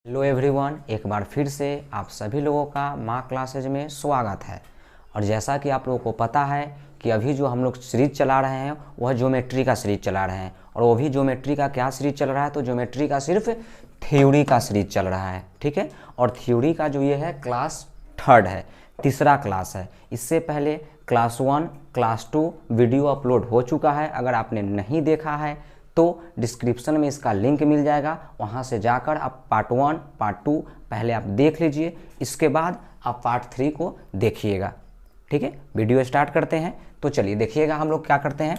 Hello everyone, एक बार फिर से आप सभी लोगों का माँ क्लासेज में स्वागत है। और जैसा कि आप लोगों को पता है कि अभी जो हम लोग सीरीज चला रहे हैं वह ज्योमेट्री का सीरीज चला रहे हैं। और वो भी ज्योमेट्री का क्या सीरीज चल रहा है, तो ज्योमेट्री का सिर्फ थ्योरी का सीरीज चल रहा है, ठीक है। और थ्योरी का जो ये है क्लास थर्ड है, तीसरा क्लास है। इससे पहले क्लास 1, क्लास 2 वीडियो अपलोड हो चुका है। अगर आपने नहीं देखा है तो डिस्क्रिप्शन में इसका लिंक मिल जाएगा, वहाँ से जाकर आप पार्ट 1, पार्ट 2 पहले आप देख लीजिए, इसके बाद आप पार्ट 3 को देखिएगा, ठीक है। वीडियो स्टार्ट करते हैं। तो चलिए देखिएगा हम लोग क्या करते हैं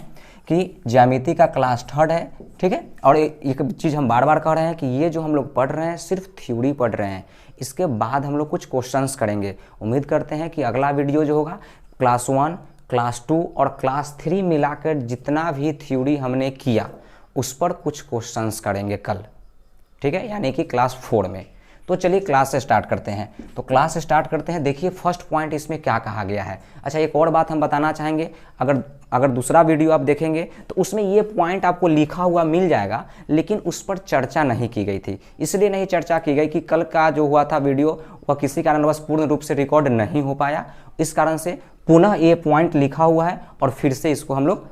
कि ज्यामिति का क्लास थर्ड है, ठीक है। और एक चीज़ हम बार बार कह रहे हैं कि ये जो हम लोग पढ़ रहे हैं सिर्फ थ्योरी पढ़ रहे हैं, इसके बाद हम लोग कुछ क्वेश्चंस करेंगे। उम्मीद करते हैं कि अगला वीडियो जो होगा क्लास 1, क्लास 2 और क्लास 3 मिलाकर जितना भी थ्योरी हमने किया उस पर कुछ क्वेश्चंस करेंगे कल, ठीक है, यानी कि क्लास 4 में। तो चलिए क्लास स्टार्ट करते हैं। तो क्लास स्टार्ट करते हैं। देखिए फर्स्ट पॉइंट इसमें क्या कहा गया है। अच्छा, एक और बात हम बताना चाहेंगे, अगर दूसरा वीडियो आप देखेंगे तो उसमें ये पॉइंट आपको लिखा हुआ मिल जाएगा, लेकिन उस पर चर्चा नहीं की गई थी। इसलिए नहीं चर्चा की गई कि कल का जो हुआ था वीडियो वह किसी कारणवश पूर्ण रूप से रिकॉर्ड नहीं हो पाया। इस कारण से पुनः ये पॉइंट लिखा हुआ है और फिर से इसको हम लोग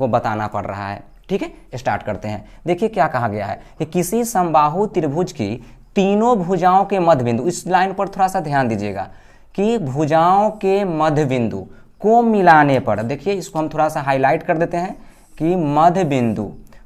बताना पड़ रहा है, ठीक है। स्टार्ट करते हैं। देखिए क्या कहा गया है कि किसी समबाहु त्रिभुज की तीनों भुजाओं के मध्य बिंदु, इस लाइन पर थोड़ा सा ध्यान दीजिएगा कि भुजाओं के मध्य बिंदु को मिलाने पर, देखिए इसको हम थोड़ा सा हाईलाइट कर देते हैं कि मध्य बिंदु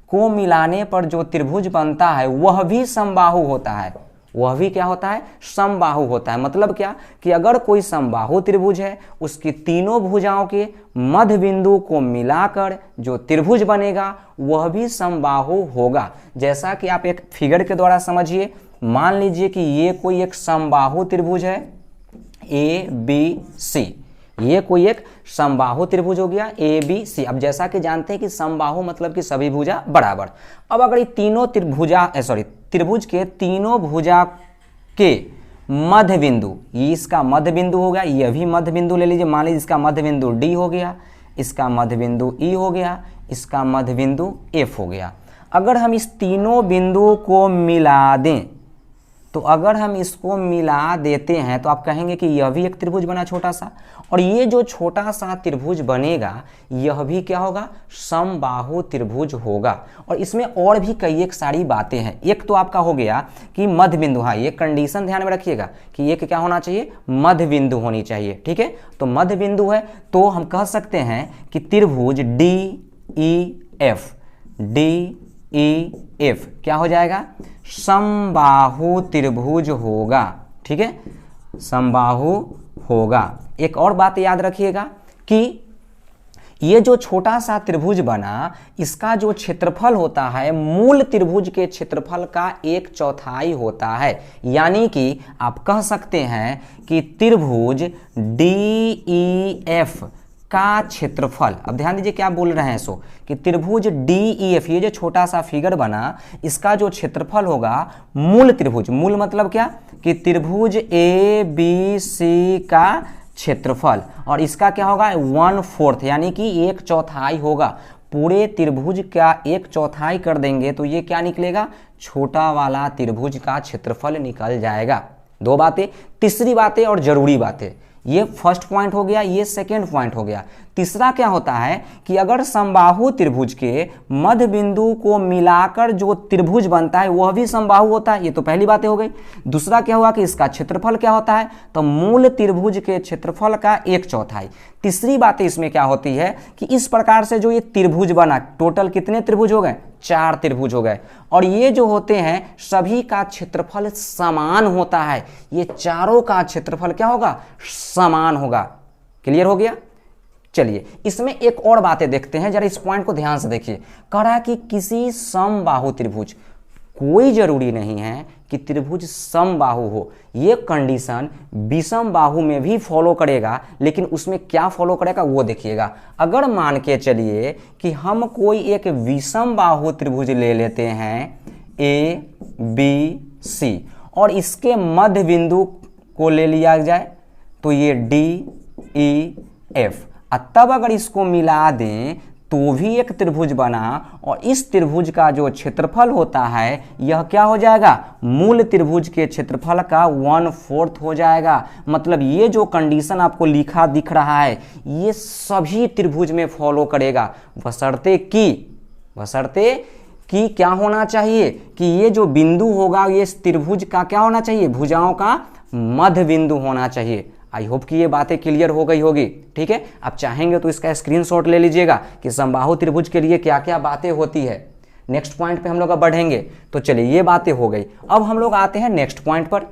को मिलाने पर जो त्रिभुज बनता है वह भी समबाहु होता है। वह भी क्या होता है? समबाहु होता है। मतलब क्या कि अगर कोई समबाहु त्रिभुज है, उसकी तीनों भुजाओं के मध्य बिंदु को मिलाकर जो त्रिभुज बनेगा वह भी समबाहु होगा। जैसा कि आप एक फिगर के द्वारा समझिए। मान लीजिए कि ये कोई एक समबाहु त्रिभुज है ABC, ये कोई एक समबाहु त्रिभुज हो गया ABC। अब जैसा कि जानते हैं कि समबाहु मतलब कि सभी भुजा बराबर। अब अगर ये तीनों त्रिभुज के तीनों भुजा के मध्य बिंदु, ये इसका मध्य बिंदु हो गया, ये भी मध्य बिंदु ले लीजिए। मान लीजिए इसका मध्य बिंदु D हो गया, इसका मध्य बिंदु E हो गया, इसका मध्य बिंदु F हो गया। अगर हम इस तीनों बिंदुओं को मिला दें, तो अगर हम इसको मिला देते हैं तो आप कहेंगे कि यह भी एक त्रिभुज बना छोटा सा, और ये जो छोटा सा त्रिभुज बनेगा यह भी क्या होगा? समबाहु त्रिभुज होगा। और इसमें और भी कई एक सारी बातें हैं। एक तो आपका हो गया कि मध्य बिंदु, हाँ ये कंडीशन ध्यान में रखिएगा कि एक क्या होना चाहिए? मध्य बिंदु होनी चाहिए, ठीक है। तो मध्य बिंदु है तो हम कह सकते हैं कि त्रिभुज DEF क्या हो जाएगा? समबाहु त्रिभुज होगा, ठीक है, समबाहु होगा। एक और बात याद रखिएगा कि ये जो छोटा सा त्रिभुज बना, इसका जो क्षेत्रफल होता है मूल त्रिभुज के क्षेत्रफल का 1/4 होता है। यानी कि आप कह सकते हैं कि त्रिभुज DEF का क्षेत्रफल, अब ध्यान दीजिए क्या बोल रहे हैं सो कि त्रिभुज DEF, ये जो छोटा सा फिगर बना, इसका जो क्षेत्रफल होगा मूल त्रिभुज, मूल मतलब क्या कि त्रिभुज ABC का क्षेत्रफल, और इसका क्या होगा? 1/4, यानी कि 1/4 होगा। पूरे त्रिभुज का 1/4 कर देंगे तो ये क्या निकलेगा? छोटा वाला त्रिभुज का क्षेत्रफल निकल जाएगा। दो बातें। तीसरी बातें और जरूरी बातें, ये फर्स्ट पॉइंट हो गया, ये सेकेंड पॉइंट हो गया। तीसरा क्या होता है कि अगर समबाहु त्रिभुज के मध्य बिंदु को मिलाकर जो त्रिभुज बनता है वह भी समबाहु होता है। ये तो पहली बातें हो गई। दूसरा क्या हुआ कि इसका क्षेत्रफल क्या होता है? तो मूल त्रिभुज के क्षेत्रफल का 1/4। तीसरी बात इसमें क्या होती है कि इस प्रकार से जो ये त्रिभुज बना, टोटल कितने त्रिभुज हो गए? 4 त्रिभुज हो गए। और ये जो होते हैं सभी का क्षेत्रफल समान होता है। ये चारों का क्षेत्रफल क्या होगा? समान होगा। क्लियर हो गया? चलिए इसमें एक और बातें देखते हैं, जरा इस पॉइंट को ध्यान से देखिए। कह रहा है कि किसी समबाहु त्रिभुज, कोई जरूरी नहीं है कि त्रिभुज समबाहु हो, ये कंडीशन विषम बाहु में भी फॉलो करेगा, लेकिन उसमें क्या फॉलो करेगा वो देखिएगा। अगर मान के चलिए कि हम कोई एक विषम बाहु त्रिभुज ले लेते हैं ABC और इसके मध्य बिंदु को ले लिया जाए तो ये DEF, तब अगर इसको मिला दें तो भी एक त्रिभुज बना और इस त्रिभुज का जो क्षेत्रफल होता है यह क्या हो जाएगा, मूल त्रिभुज के क्षेत्रफल का 1/4 हो जाएगा। मतलब ये जो कंडीशन आपको लिखा दिख रहा है ये सभी त्रिभुज में फॉलो करेगा, बशर्ते कि क्या होना चाहिए कि ये जो बिंदु होगा ये इस त्रिभुज का क्या होना चाहिए, भुजाओं का मध्य बिंदु होना चाहिए। आई होप कि ये बातें क्लियर हो गई होगी। ठीक है, आप चाहेंगे तो इसका स्क्रीनशॉट ले लीजिएगा कि समबाहु त्रिभुज के लिए क्या क्या बातें होती है। नेक्स्ट पॉइंट पे हम लोग अब बढ़ेंगे। तो चलिए ये बातें हो गई, अब हम लोग आते हैं नेक्स्ट पॉइंट पर।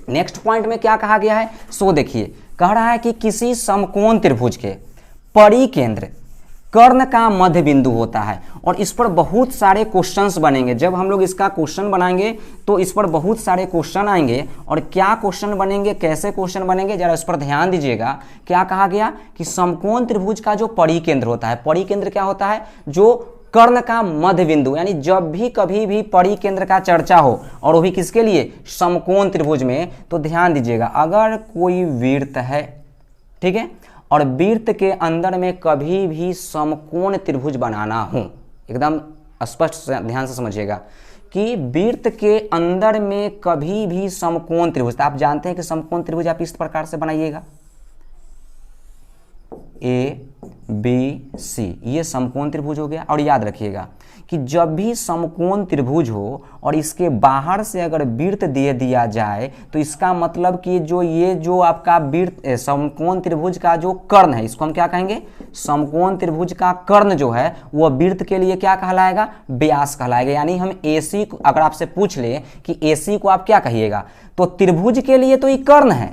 नेक्स्ट पॉइंट में क्या कहा गया है, सो देखिए, कह रहा है कि किसी समकोण त्रिभुज के परिकेंद्र कर्ण का मध्य बिंदु होता है। और इस पर बहुत सारे क्वेश्चंस बनेंगे। जब हम लोग इसका क्वेश्चन बनाएंगे तो इस पर बहुत सारे क्वेश्चन आएंगे। और क्या क्वेश्चन बनेंगे, कैसे क्वेश्चन बनेंगे, जरा इस पर ध्यान दीजिएगा। क्या कहा गया कि समकोण त्रिभुज का जो परिकेंद्र होता है, परिकेंद्र क्या होता है, जो कर्ण का मध्य बिंदु, यानी जब भी कभी भी परिकेंद्र का चर्चा हो और वो भी किसके लिए, समकोण त्रिभुज में, तो ध्यान दीजिएगा अगर कोई वृत्त है, ठीक है, और वृत्त के अंदर में कभी भी समकोण त्रिभुज बनाना हो, एकदम स्पष्ट ध्यान से समझिएगा कि वृत्त के अंदर में कभी भी समकोण त्रिभुज, आप जानते हैं कि समकोण त्रिभुज आप इस प्रकार से बनाइएगा, ए बी सी, ये समकोण त्रिभुज हो गया। और याद रखिएगा कि जब भी समकोण त्रिभुज हो और इसके बाहर से अगर वृत्त दे दिया जाए तो इसका मतलब कि ये जो आपका वृत्त समकोण त्रिभुज का जो कर्ण है, इसको हम क्या कहेंगे, समकोण त्रिभुज का कर्ण जो है वह वृत्त के लिए क्या कहलाएगा, व्यास कहलाएगा। यानी हम AC अगर आपसे पूछ ले कि AC को आप क्या कहिएगा, तो त्रिभुज के लिए तो ये कर्ण है,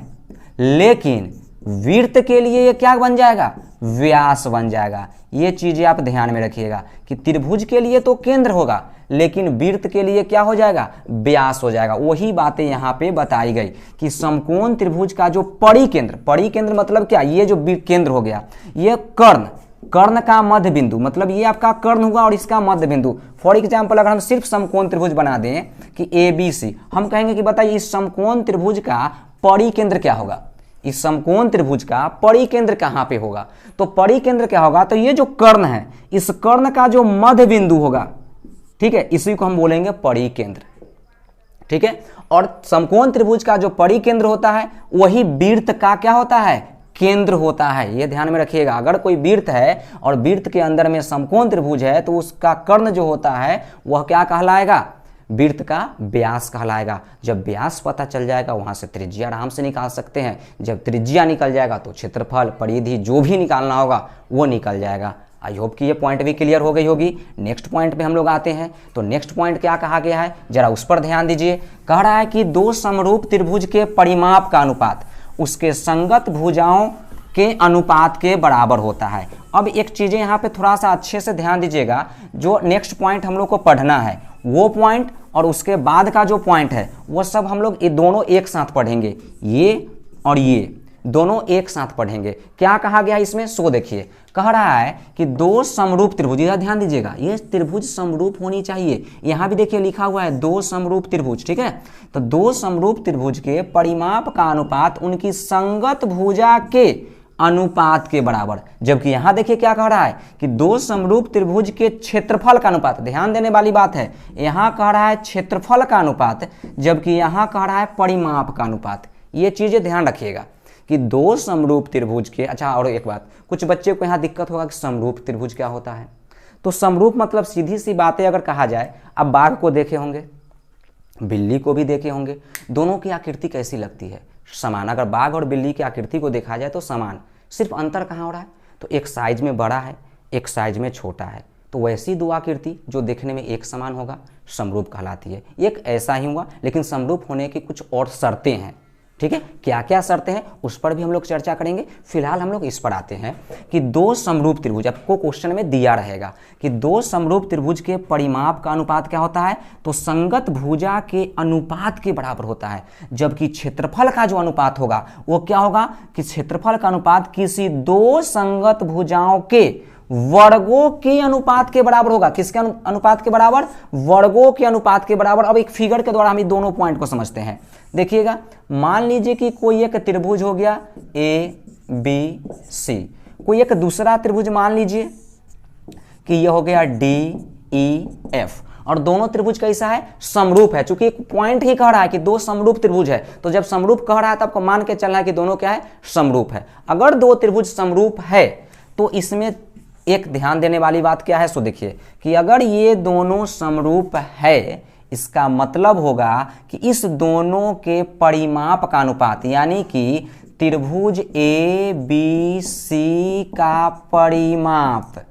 लेकिन वृत्त के लिए ये क्या बन जाएगा, व्यास बन जाएगा। ये चीजें आप ध्यान में रखिएगा कि त्रिभुज के लिए तो केंद्र होगा, लेकिन वृत्त के लिए क्या हो जाएगा, व्यास हो जाएगा। वही बातें यहाँ पे बताई गई कि समकोण त्रिभुज का जो परिकेंद्र, परिकेंद्र मतलब क्या, ये जो केंद्र हो गया, ये कर्ण का मध्य बिंदु, मतलब ये आपका कर्ण होगा और इसका मध्य बिंदु। फॉर एग्जाम्पल अगर हम सिर्फ समकोण त्रिभुज बना दें कि ABC, हम कहेंगे कि बताइए इस समकोण त्रिभुज का परिकेंद्र क्या होगा, इस समकोण त्रिभुज का परिकेंद्र कहां पे होगा, तो परिकेंद्र क्या होगा, तो ये जो कर्ण है इस कर्ण का जो मध्य बिंदु होगा, ठीक है, इसी को हम बोलेंगे परिकेंद्र। ठीक है, और समकोण त्रिभुज का जो परिकेंद्र होता है वही वृत्त का क्या होता है, केंद्र होता है। ये ध्यान में रखिएगा, अगर कोई वृत्त है और वृत्त के अंदर में समकोण त्रिभुज है तो उसका कर्ण जो होता है वह क्या कहलाएगा, वृत्त का व्यास कहलाएगा। जब व्यास पता चल जाएगा वहां से त्रिज्या आराम से निकाल सकते हैं। जब त्रिज्या निकल जाएगा तो क्षेत्रफल, परिधि जो भी निकालना होगा वो निकल जाएगा। आई होप कि ये पॉइंट भी क्लियर हो गई होगी। नेक्स्ट पॉइंट पे हम लोग आते हैं। तो नेक्स्ट पॉइंट क्या कहा गया है, जरा उस पर ध्यान दीजिए। कह रहा है कि दो समरूप त्रिभुज के परिमाप का अनुपात उसके संगत भुजाओं के अनुपात के बराबर होता है। अब एक चीजें यहाँ पे थोड़ा सा अच्छे से ध्यान दीजिएगा, जो नेक्स्ट पॉइंट हम लोग को पढ़ना है वो पॉइंट और उसके बाद का जो पॉइंट है वो सब हम लोग ये दोनों एक साथ पढ़ेंगे, ये और ये दोनों एक साथ पढ़ेंगे। क्या कहा गया इसमें, सो देखिए, कह रहा है कि दो समरूप त्रिभुज, यह ध्यान दीजिएगा, ये त्रिभुज समरूप होनी चाहिए। यहां भी देखिए लिखा हुआ है दो समरूप त्रिभुज, ठीक है। तो दो समरूप त्रिभुज के परिमाप का अनुपात उनकी संगत भुजा के अनुपात के बराबर। जबकि यहां देखिए क्या कह रहा है कि दो समरूप त्रिभुज के क्षेत्रफल का अनुपात, ध्यान देने वाली बात है, यहां कह रहा है क्षेत्रफल का अनुपात, जबकि यहां कह रहा है परिमाप का अनुपात। ये चीजें ध्यान रखिएगा कि दो समरूप त्रिभुज के, अच्छा और एक बात, कुछ बच्चे को यहाँ दिक्कत होगा कि समरूप त्रिभुज क्या होता है। तो समरूप मतलब सीधी सी बातें अगर कहा जाए, अब बाघ को देखे होंगे, बिल्ली को भी देखे होंगे, दोनों की आकृति कैसी लगती है, समान। अगर बाघ और बिल्ली की आकृति को देखा जाए तो समान, सिर्फ अंतर कहाँ हो रहा है, तो एक साइज में बड़ा है, एक साइज में छोटा है। तो वैसी दो आकृति जो देखने में एक समान होगा समरूप कहलाती है। एक ऐसा ही हुआ, लेकिन समरूप होने की कुछ और शर्तें हैं, ठीक है। क्या क्या शर्तें हैं उस पर भी हम लोग चर्चा करेंगे। फिलहाल हम लोग इस पर आते हैं कि दो समरूप त्रिभुज, आपको क्वेश्चन में दिया रहेगा कि दो समरूप त्रिभुज के परिमाप का अनुपात क्या होता है, तो संगत भुजा के अनुपात के बराबर होता है। जबकि क्षेत्रफल का जो अनुपात होगा वो क्या होगा कि क्षेत्रफल का अनुपात किसी दो संगत भुजाओं के वर्गों के अनुपात के बराबर होगा। किसके अनुपात के बराबर, वर्गों के अनुपात के बराबर। अब एक फिगर के द्वारा हम दोनों पॉइंट को समझते हैं। देखिएगा, मान लीजिए कि कोई एक त्रिभुज हो गया A B C, कोई एक दूसरा त्रिभुज मान लीजिए कि ये हो गया DEF, और दोनों त्रिभुज कैसा है, समरूप है। चूंकि एक पॉइंट ही कह रहा है कि दो समरूप त्रिभुज है, तो जब समरूप कह रहा है तो आपको मान के चलना है कि दोनों क्या है, समरूप है। अगर दो त्रिभुज समरूप है तो इसमें एक ध्यान देने वाली बात क्या है, सो देखिए कि अगर ये दोनों समरूप है, इसका मतलब होगा कि इस दोनों के परिमाप का अनुपात, यानी कि त्रिभुज ABC का परिमाप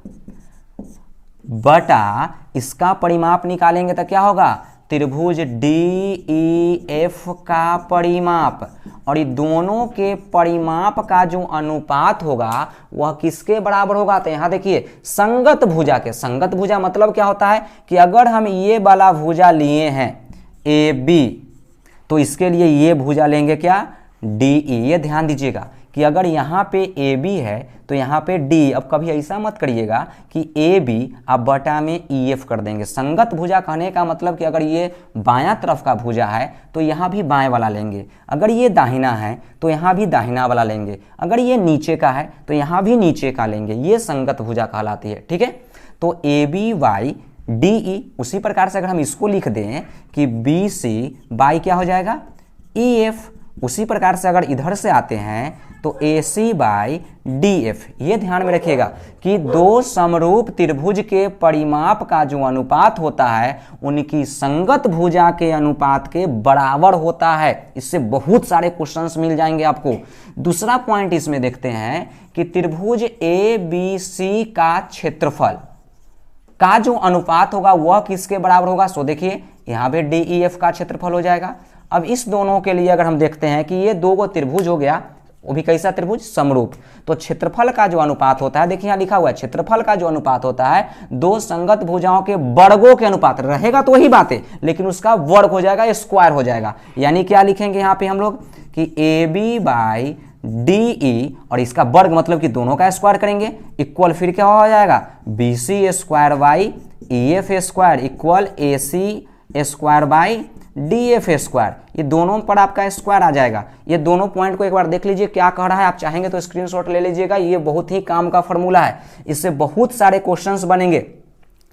बटा इसका परिमाप निकालेंगे तो क्या होगा, त्रिभुज DEF का परिमाप, और ये दोनों के परिमाप का जो अनुपात होगा वह किसके बराबर होगा, तो यहां देखिए संगत भुजा के। संगत भुजा मतलब क्या होता है कि अगर हम ये वाला भुजा लिए हैं AB, तो इसके लिए ये भुजा लेंगे क्या, DE। ये ध्यान दीजिएगा कि अगर यहाँ पे AB है तो यहाँ पे D। अब कभी ऐसा मत करिएगा कि AB आप बटा में EF कर देंगे। संगत भुजा कहने का मतलब कि अगर ये बायां तरफ का भुजा है तो यहाँ भी बाएं वाला लेंगे, अगर ये दाहिना है तो यहाँ भी दाहिना वाला लेंगे, अगर ये नीचे का है तो यहाँ भी नीचे का लेंगे। ये संगत भुजा कहलाती है, ठीक है। तो ABY DE, उसी प्रकार से अगर हम इसको लिख दें कि BC बाई क्या हो जाएगा, EF। उसी प्रकार से अगर इधर से आते हैं तो AC बाई DF। ये ध्यान में रखिएगा कि दो समरूप त्रिभुज के परिमाप का जो अनुपात होता है उनकी संगत भुजा के अनुपात के बराबर होता है। इससे बहुत सारे क्वेश्चंस मिल जाएंगे आपको। दूसरा पॉइंट इसमें देखते हैं कि त्रिभुज ABC का क्षेत्रफल का जो अनुपात होगा वह किसके बराबर होगा। सो देखिए यहाँ पे DEF का क्षेत्रफल हो जाएगा। अब इस दोनों के लिए अगर हम देखते हैं कि ये दो त्रिभुज हो गया, वो भी कैसा त्रिभुज, समरूप, तो क्षेत्रफल का जो अनुपात होता है, देखिए यहाँ लिखा हुआ है क्षेत्रफल का जो अनुपात होता है दो संगत भुजाओं के वर्गों के अनुपात रहेगा, तो वही बात है, लेकिन उसका वर्ग हो जाएगा, स्क्वायर हो जाएगा। यानी क्या लिखेंगे यहाँ पे हम लोग कि AB बाई DE, और इसका वर्ग मतलब कि दोनों का स्क्वायर करेंगे, इक्वल फिर क्या हो जाएगा, BC square by EF square equal AC square by DF square. ये दोनों पर आपका स्क्वायर आ जाएगा। ये दोनों पॉइंट को एक बार देख लीजिए क्या कह रहा है, आप चाहेंगे तो स्क्रीनशॉट ले लीजिएगा। ये बहुत ही काम का फॉर्मूला है, इससे बहुत सारे क्वेश्चंस बनेंगे।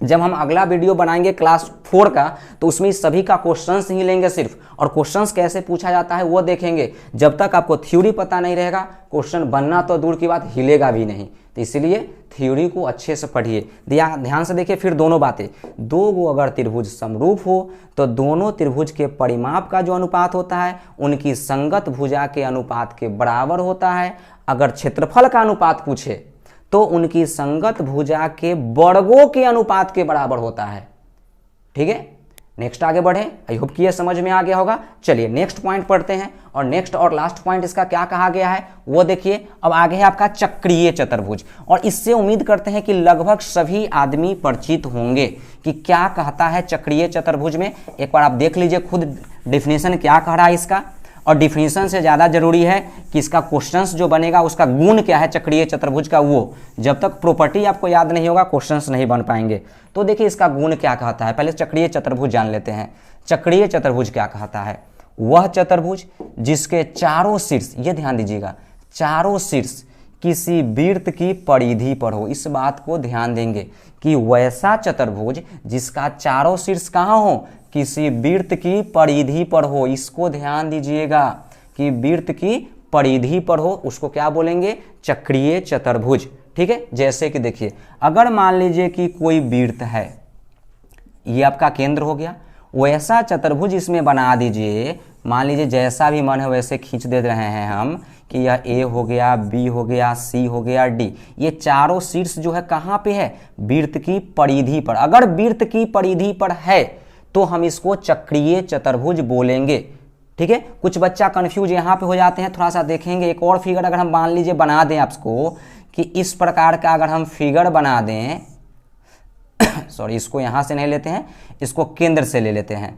जब हम अगला वीडियो बनाएंगे क्लास 4 का तो उसमें सभी का क्वेश्चंस ही लेंगे सिर्फ, और क्वेश्चंस कैसे पूछा जाता है वो देखेंगे। जब तक आपको थ्योरी पता नहीं रहेगा क्वेश्चन बनना तो दूर की बात, हिलेगा भी नहीं। तो इसलिए थ्योरी को अच्छे से पढ़िए, ध्यान से देखिए। फिर दोनों बातें, दो गो अगर त्रिभुज समरूप हो तो दोनों त्रिभुज के परिमाप का जो अनुपात होता है उनकी संगत भुजा के अनुपात के बराबर होता है। अगर क्षेत्रफल का अनुपात पूछे तो उनकी संगत भुजा के वर्गों के अनुपात के बराबर होता है, ठीक है। नेक्स्ट आगे बढ़े, आई होप कि ये समझ में आ गया होगा। चलिए नेक्स्ट पॉइंट पढ़ते हैं, और नेक्स्ट और लास्ट पॉइंट इसका क्या कहा गया है वो देखिए। अब आगे है आपका चक्रीय चतुर्भुज, और इससे उम्मीद करते हैं कि लगभग सभी आदमी परिचित होंगे कि क्या कहता है चक्रीय चतुर्भुज में। एक बार आप देख लीजिए खुद डेफिनेशन क्या कह रहा है इसका, और डिफिनीशन से ज़्यादा जरूरी है कि इसका क्वेश्चंस जो बनेगा उसका गुण क्या है चक्रीय चतुर्भुज का। वो जब तक प्रॉपर्टी आपको याद नहीं होगा क्वेश्चंस नहीं बन पाएंगे। तो देखिए इसका गुण क्या कहता है, पहले चक्रीय चतुर्भुज जान लेते हैं। चक्रीय चतुर्भुज क्या कहता है, वह चतुर्भुज जिसके चारों शीर्ष, ये ध्यान दीजिएगा, चारों शीर्ष किसी वृत्त की परिधि पर हो। इस बात को ध्यान देंगे कि वैसा चतुर्भुज जिसका चारों शीर्ष कहाँ हो, किसी वृत्त की परिधि पर हो। इसको ध्यान दीजिएगा कि वृत्त की परिधि पर हो, उसको क्या बोलेंगे, चक्रीय चतुर्भुज, ठीक है। जैसे कि देखिए अगर मान लीजिए कि कोई वृत्त है, ये आपका केंद्र हो गया, वैसा चतुर्भुज इसमें बना दीजिए। मान लीजिए जैसा भी मन है वैसे खींच दे रहे हैं हम कि यह A हो गया, B हो गया, C हो गया, D। ये चारों शीर्ष जो है कहाँ पे है, वृत्त की परिधि पर। अगर वृत्त की परिधि पर है तो हम इसको चक्रीय चतुर्भुज बोलेंगे, ठीक है। कुछ बच्चा कंफ्यूज यहाँ पे हो जाते हैं, थोड़ा सा देखेंगे। एक और फिगर अगर हम मान लीजिए बना दें आपको कि इस प्रकार का अगर हम फिगर बना दें सॉरी, इसको यहाँ से नहीं लेते हैं, इसको केंद्र से ले लेते हैं।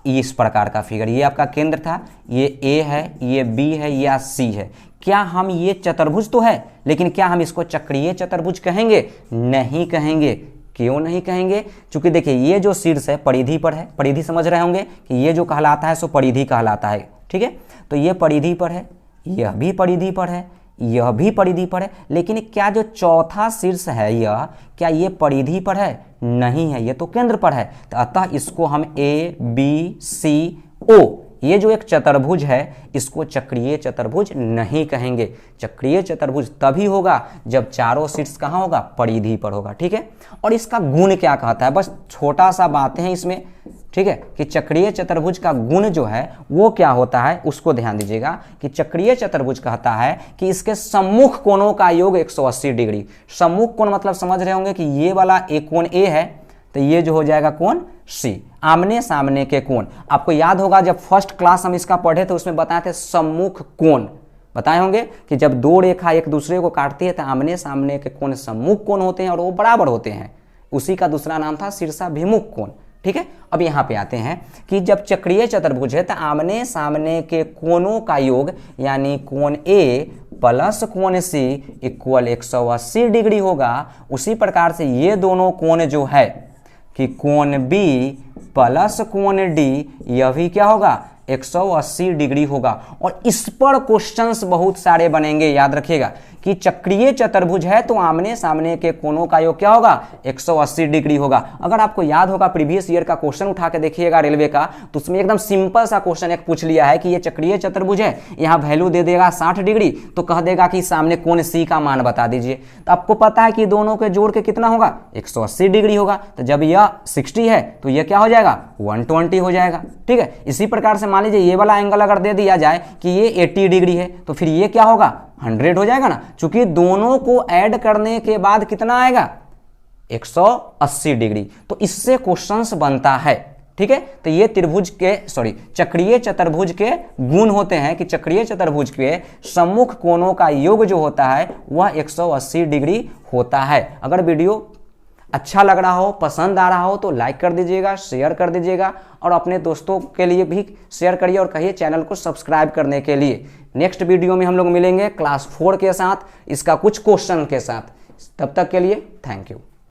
इस प्रकार का फिगर, ये आपका केंद्र था, ये A है, ये B है, या C है। क्या हम ये चतुर्भुज तो है, लेकिन क्या हम इसको चक्रीय चतुर्भुज कहेंगे, नहीं कहेंगे। क्यों नहीं कहेंगे, क्योंकि देखिए ये जो शीर्ष है परिधि पर है, परिधि समझ रहे होंगे कि ये जो कहलाता है सो परिधि कहलाता है, ठीक है। तो ये परिधि पर है, यह भी परिधि पर है, यह भी परिधि पर है, लेकिन क्या जो चौथा शीर्ष है यह, क्या ये परिधि पर है? नहीं है, ये तो केंद्र पर है। तो अतः इसको हम ए बी सी ओ, ये जो एक चतुर्भुज है इसको चक्रीय चतुर्भुज नहीं कहेंगे। चक्रीय चतुर्भुज तभी होगा जब चारों शीर्ष कहाँ होगा? परिधि पर होगा। ठीक है, और इसका गुण क्या कहता है, बस छोटा सा बातें हैं इसमें। ठीक है, कि चक्रीय चतुर्भुज का गुण जो है वो क्या होता है उसको ध्यान दीजिएगा कि चक्रीय चतुर्भुज कहता है कि इसके सम्मुख कोणों का योग 180 डिग्री। सम्मुख कोण मतलब समझ रहे होंगे कि ये वाला एक कोण ए है तो ये जो हो जाएगा कोण सी, आमने सामने के कोण। आपको याद होगा जब फर्स्ट क्लास हम इसका पढ़े तो उसमें बताए थे सम्मुख कोण, बताए होंगे कि जब दो रेखा एक दूसरे को काटती है तो आमने सामने के कोण सम्मुख कोण होते हैं और वो बराबर होते हैं। उसी का दूसरा नाम था शीर्षाभिमुख कोण। ठीक है, अब यहाँ पे आते हैं कि जब चक्रीय चतुर्भुज है तो आमने सामने के कोणों का योग यानी कोण ए प्लस कोण सी इक्वल 180 डिग्री होगा। उसी प्रकार से ये दोनों कोण जो है कि कोण बी प्लस कोण डी, यह भी क्या होगा? 180 डिग्री होगा। और इस पर क्वेश्चंस बहुत सारे बनेंगे, याद रखिएगा कि चक्रीय चतुर्भुज है तो आमने सामने के कोणों का योग क्या होगा? 180 डिग्री होगा। अगर आपको याद होगा प्रीवियस ईयर का क्वेश्चन उठा के देखिएगा रेलवे का, तो उसमें एकदम सिंपल सा क्वेश्चन एक पूछ लिया है कि ये चक्रीय चतुर्भुज है, यहाँ वैल्यू दे देगा 60 डिग्री, तो कह देगा कि सामने कोण सी का मान बता दीजिए। तो आपको पता है कि दोनों के जोड़ के कितना होगा? 180 डिग्री होगा। तो जब यह 60 है तो यह क्या हो जाएगा? 120 हो जाएगा। ठीक है, इसी प्रकार से मान लीजिए ये वाला एंगल अगर दे दिया जाए कि ये 80 डिग्री है तो फिर ये क्या होगा? 100 हो जाएगा ना, चूंकि दोनों को ऐड करने के बाद कितना आएगा? 180 डिग्री। तो इससे क्वेश्चंस बनता है। ठीक है, तो ये त्रिभुज के चक्रीय चतुर्भुज के गुण होते हैं कि चक्रीय चतुर्भुज के सम्मुख कोणों का योग जो होता है वह 180 डिग्री होता है। अगर वीडियो अच्छा लग रहा हो, पसंद आ रहा हो तो लाइक कर दीजिएगा, शेयर कर दीजिएगा और अपने दोस्तों के लिए भी शेयर करिए और कहिए चैनल को सब्सक्राइब करने के लिए। नेक्स्ट वीडियो में हम लोग मिलेंगे क्लास 4 के साथ, इसका कुछ क्वेश्चन के साथ। तब तक के लिए थैंक यू।